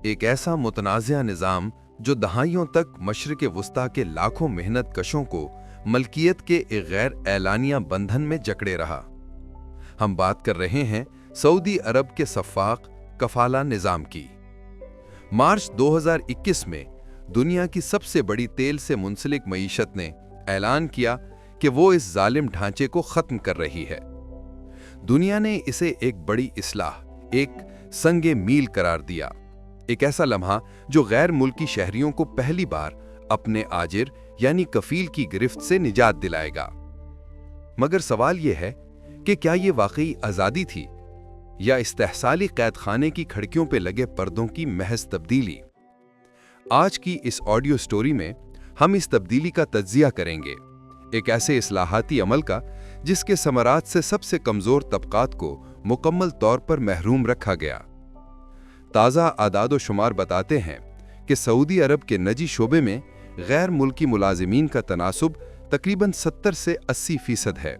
एक ऐसा मुतनाज़िया निज़ाम जो दहाइयों तक मशरिक़ वुस्ता के लाखों मेहनत कशों को मलकियत के एक गैर एलानिया बंधन में जकड़े रहा। हम बात कर रहे हैं सऊदी अरब के सफ़ाक कफाला निज़ाम की। मार्च 2021 में दुनिया की सबसे बड़ी तेल से मुंसलिक मईशत ने ऐलान किया कि वो इस जालिम ढांचे को ख़त्म कर रही है। दुनिया ने इसे एक बड़ी इस्लाह, एक संगे मील करार दिया, एक ऐसा लम्हा जो गैर मुल्की शहरियों को पहली बार अपने आजिर यानी कफील की गिरफ्त से निजात दिलाएगा। मगर सवाल यह है कि क्या ये वाकई आज़ादी थी या इस्तेहसाली कैद खाने की खिड़कियों पर लगे पर्दों की महज तब्दीली? आज की इस ऑडियो स्टोरी में हम इस तब्दीली का तज्जिया करेंगे, एक ऐसे इस्लाहाती अमल का जिसके समरात से सबसे कमजोर तबकात को मुकम्मल तौर पर महरूम रखा गया। ताज़ा आदाद शुमार बताते हैं कि सऊदी अरब के निजी शोबे में गैर मुल्की मुलाजिमीन का तनासुब तकरीबन 70 से 80% है।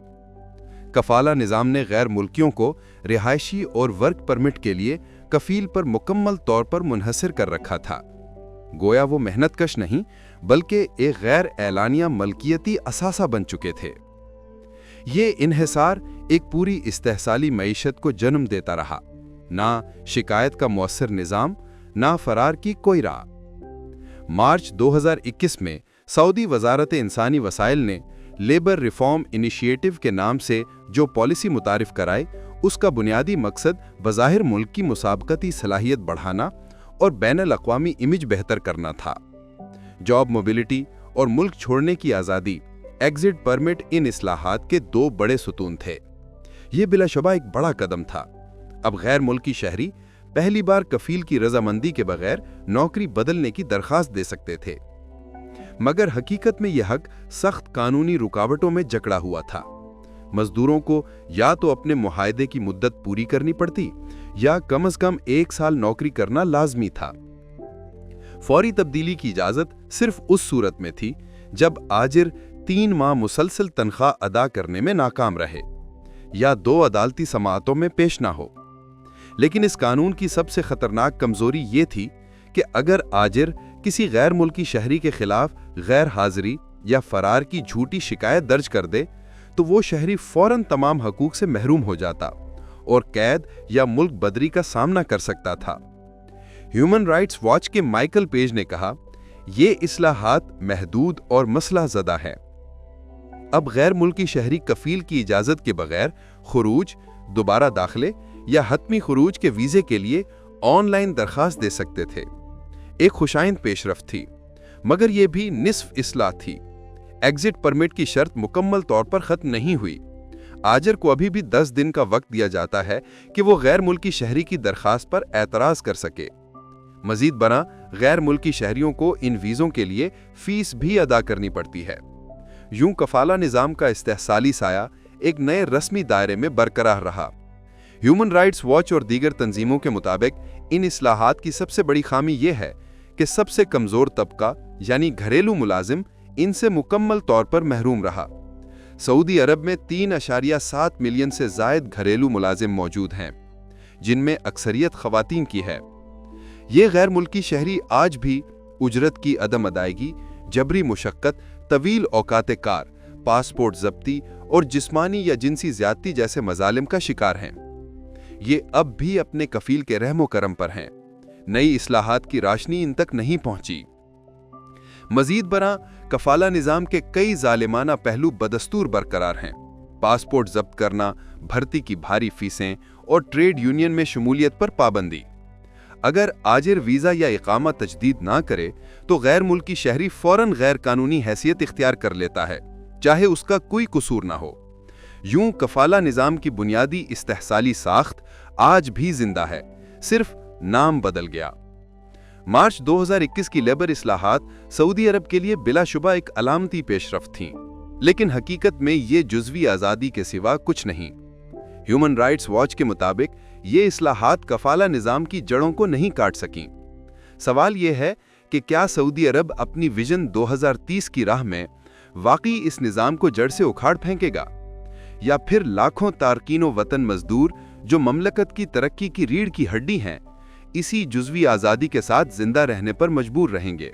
कफाला निज़ाम ने गैर मुल्कियों को रिहायशी और वर्क परमिट के लिए कफील पर मुकम्मल तौर पर मुनहसर कर रखा था। गोया वो मेहनतकश नहीं बल्कि एक गैर एलानिया मलकियती असासा बन चुके थे। ये इन्हिसार एक पूरी इस्तेहसाली मईशत को जन्म देता रहा, ना शिकायत का मौसर निज़ाम, ना फरार की कोई राह। मार्च 2021 में सऊदी वजारत इंसानी वसाइल ने लेबर रिफॉर्म इनिशिएटिव के नाम से जो पॉलिसी मुतारिफ कराई, उसका बुनियादी मकसद बज़ाहिर मुल्क की मुसाबकती सलाहियत बढ़ाना और बैनुल अक़वामी इमेज बेहतर करना था। जॉब मोबिलिटी और मुल्क छोड़ने की आज़ादी, एग्जिट परमिट इन इस्लाहात के दो बड़े सुतून थे। ये बिलाशुबा एक बड़ा कदम था। अब गैर मुल्की शहरी पहली बार कफील की रजामंदी के बगैर नौकरी बदलने की दरखास्त दे सकते थे। मगर हकीकत में यह हक सख्त कानूनी रुकावटों में जकड़ा हुआ था। मजदूरों को या तो अपने मुआहदे की मुद्दत पूरी करनी पड़ती या कम से कम 1 साल नौकरी करना लाजमी था। फौरी तब्दीली की इजाजत सिर्फ उस सूरत में थी जब आजिर 3 माह मुसलसल तनख्वाह अदा करने में नाकाम रहे या 2 अदालती समाअतों में पेश ना हो। लेकिन इस कानून की सबसे खतरनाक कमजोरी ये थी कि अगर आजिर किसी गैर मुल्की शहरी के खिलाफ गैर हाजिरी या फरार की झूठी शिकायत दर्ज कर दे तो वो शहरी फौरन तमाम हकूक से महरूम हो जाता और कैद या मुल्क बदरी का सामना कर सकता था। ह्यूमन राइट्स वॉच के माइकल पेज ने कहा, ये इस्लाहात महदूद और मसला ज़दा है। अब गैर मुल्की शहरी कफील की इजाज़त के बगैर खुरूज, दोबारा दाखिले या हतमी खुरूज के वीज़े के लिए ऑनलाइन दरखास्त दे सकते थे। एक खुशाइंद पेशरफ्त थी, मगर यह भी निस्फ इस्लाह थी। एग्जिट परमिट की शर्त मुकम्मल तौर पर ख़त्म नहीं हुई। आजिर को अभी भी 10 दिन का वक्त दिया जाता है कि वो गैर मुल्की शहरी की दरखास्त पर एतराज़ कर सके। मजीद बना गैर मुल्की शहरियों को इन वीज़ों के लिए फीस भी अदा करनी पड़ती है। यूं कफाला निज़ाम का इस्तेहसाली साया एक नए रस्मी दायरे में बरकरार रहा। ह्यूमन राइट्स वॉच और दीगर तंजीमों के मुताबिक इन इस्लाहात की सबसे बड़ी खामी यह है कि सबसे कमज़ोर तबका यानी घरेलू मुलाजिम इनसे मुकम्मल तौर पर महरूम रहा। सऊदी अरब में 3.7 मिलियन से ज़ायद घरेलू मुलाजिम मौजूद हैं, जिनमें अक्सरियत ख़वातीन की है। ये गैर मुल्की शहरी आज भी उजरत की अदम अदायगी, जबरी मुशक्क़त, तवील औकात कार, पासपोर्ट ज़ब्ती और जिस्मानी या जिनसी ज़्यादती जैसे मजालिम का शिकार हैं। ये अब भी अपने कफील के रहमो करम पर हैं। नई इस्लाहात की राशनी इन तक नहीं पहुंची। मजीद बरा कफाला निज़ाम के कई जालिमाना पहलू बदस्तूर बरकरार हैं। पासपोर्ट जब्त करना, भर्ती की भारी फीसें और ट्रेड यूनियन में शमूलियत पर पाबंदी। अगर आजिर वीज़ा या इकामा तजदीद ना करे तो गैर मुल्की शहरी फौरन गैर कानूनी हैसियत इख्तियार कर लेता है, चाहे उसका कोई कसूर ना हो। यूं कफाला निज़ाम की बुनियादी इस्तेहसाली साख्त आज भी जिंदा है, सिर्फ नाम बदल गया। मार्च 2021 की लेबर इस्लाहात सऊदी अरब के लिए बिलाशुबा एक अलामती पेशरफ्त थीं, लेकिन हकीकत में ये जुज़वी आज़ादी के सिवा कुछ नहीं। ह्यूमन राइट्स वॉच के मुताबिक ये इस्लाहात कफाला निज़ाम की जड़ों को नहीं काट सकीं। सवाल ये है कि क्या सऊदी अरब अपनी विजन 2030 की राह में वाकई इस निज़ाम को जड़ से उखाड़ फेंकेगा, या फिर लाखों तारकीन वतन मजदूर जो ममलकत की तरक्की की रीढ़ की हड्डी हैं, इसी जुज़वी आज़ादी के साथ जिंदा रहने पर मजबूर रहेंगे।